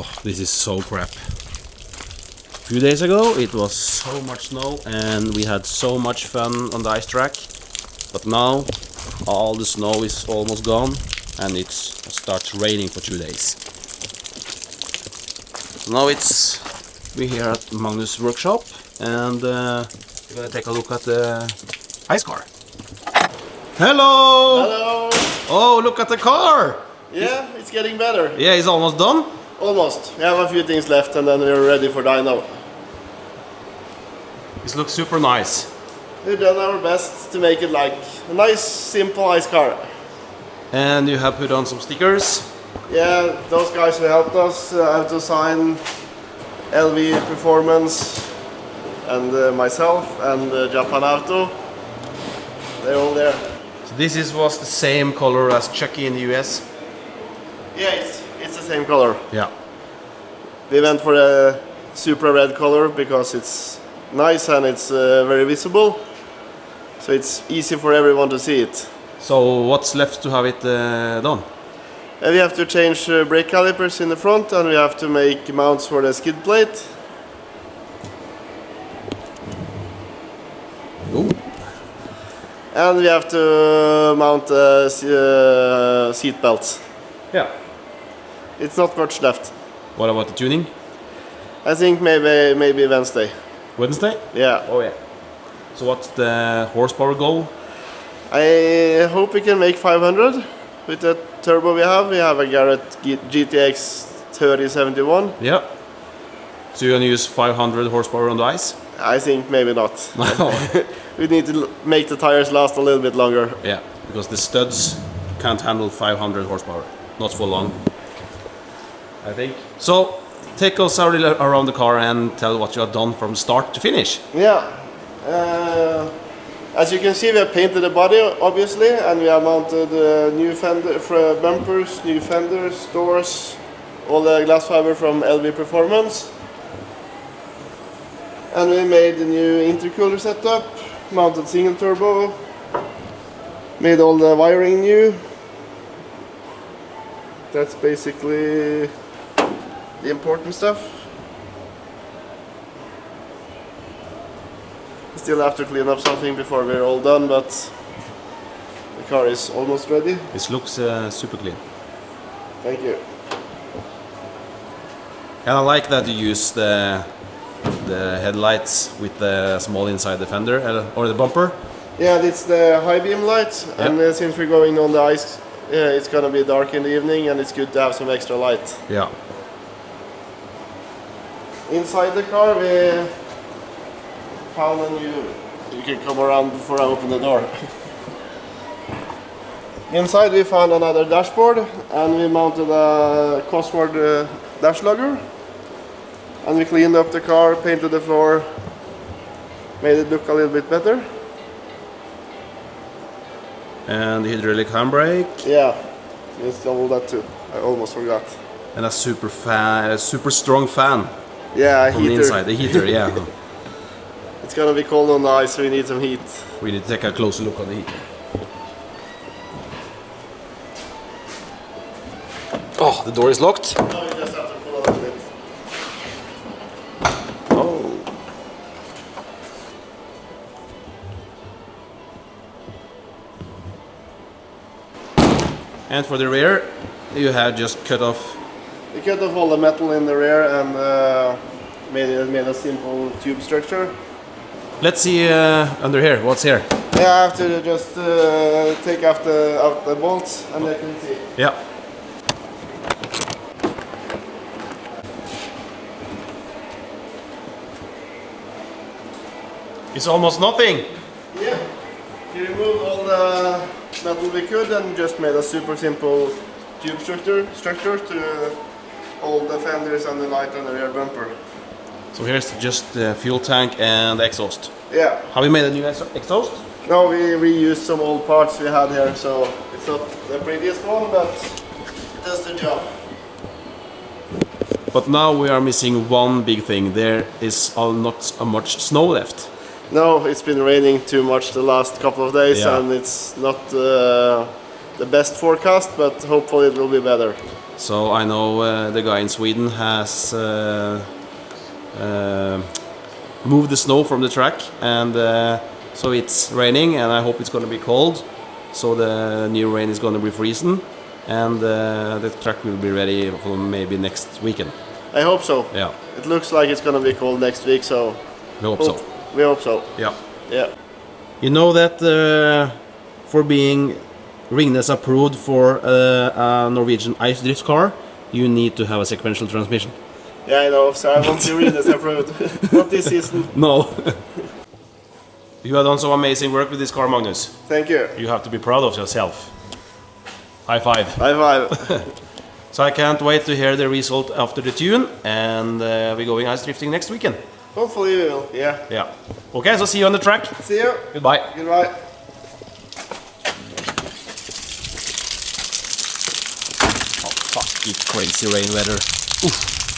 Oh, this is so crap. A few days ago it was so much snow and we had so much fun on the ice track. But now all the snow is almost gone and it starts raining for 2 days. So now we're here at Magnus' workshop and we're gonna take a look at the ice car. Hello! Hello! Oh, look at the car! Yeah, it's getting better. Yeah, it's almost done. Almost. We have a few things left and then we're ready for dyno. This looks super nice. We've done our best to make it like a nice, simple ice car. And you have put on some stickers. Yeah, those guys who helped us have to sign LV Performance and myself and Japan Auto. They're all there. So this was the same color as Chucky in the US. Yeah, it's the same color. Yeah. We went for a super red color because it's nice and it's very visible. So it's easy for everyone to see it. So what's left to have it done? We have to change brake calipers in the front and we have to make mounts for the skid plate. Ooh. And we have to mount seat belts. Yeah. It's not much left. What about the tuning? I think maybe Wednesday. Wednesday? Yeah. Oh yeah. So what's the horsepower goal? I hope we can make 500 with the turbo we have. We have a Garrett GT86 Yeah. So you're gonna use 500 horsepower on the ice? I think maybe not. We need to make the tires last a little bit longer. Yeah, because the studs can't handle 500 horsepower. Not for long, I think. So take us a little around the car and tell what you have done from start to finish. Yeah. As you can see, we have painted the body, obviously, and we have mounted new bumpers, new fenders, doors, all the glass fiber from LV Performance. And we made a new intercooler setup, mounted single turbo, made all the wiring new. That's basically the important stuff. We still have to clean up something before we're all done, but the car is almost ready. This looks super clean. Thank you. And I like that you use the headlights with the small inside the fender or the bumper. Yeah, it's the high beam light, and since we're going on the ice, it's gonna be dark in the evening, and it's good to have some extra light. Yeah. Inside the car, we found a new. You can come around before I open the door. Inside, we found another dashboard, and we mounted a Cosworth dash lugger. And we cleaned up the car, painted the floor, made it look a little bit better. And the hydraulic handbrake. Yeah, installed that too. I almost forgot. And a super strong fan. Yeah, a from heater. The inside, the heater, yeah. It's gonna be cold on the ice, so we need some heat. We need to take a closer look on the heater. Oh, the door is locked. No, you just have to pull it a bit. Oh. And for the rear, you have just cut off. We cut off all the metal in the rear and made a simple tube structure. Let's see under here. What's here? Yeah, I have to just take out the bolts, and you can see. Yeah. It's almost nothing. Yeah, we removed all the metal we could and just made a super simple tube structure to hold the fenders and the light on the rear bumper. So here's just the fuel tank and the exhaust. Yeah. Have you made a new exhaust? No, we reused some old parts we had here, so it's not the prettiest one, but it does the job. But now we are missing one big thing. There is not much snow left. No, it's been raining too much the last couple of days, Yeah. and it's not the best forecast, but hopefully it will be better. So I know the guy in Sweden has moved the snow from the track, and so it's raining, and I hope it's going to be cold. So the new rain is going to be freezing, and the track will be ready for maybe next weekend. I hope so. Yeah. It looks like it's going to be cold next week, so We hope so. we hope so. Yeah. Yeah. You know that for being Ringnes approved for a Norwegian ice drift car, you need to have a sequential transmission. Yeah, I know, so I want to read this approved. Not this season. No. You have done some amazing work with this car, Magnus. Thank you. You have to be proud of yourself. High five. High five. So I can't wait to hear the result after the tune, and we're going ice drifting next weekend. Hopefully we will, yeah. Yeah. Okay, so see you on the track. See you. Goodbye. Goodbye. Oh, fuck, it's crazy rain weather. Oof.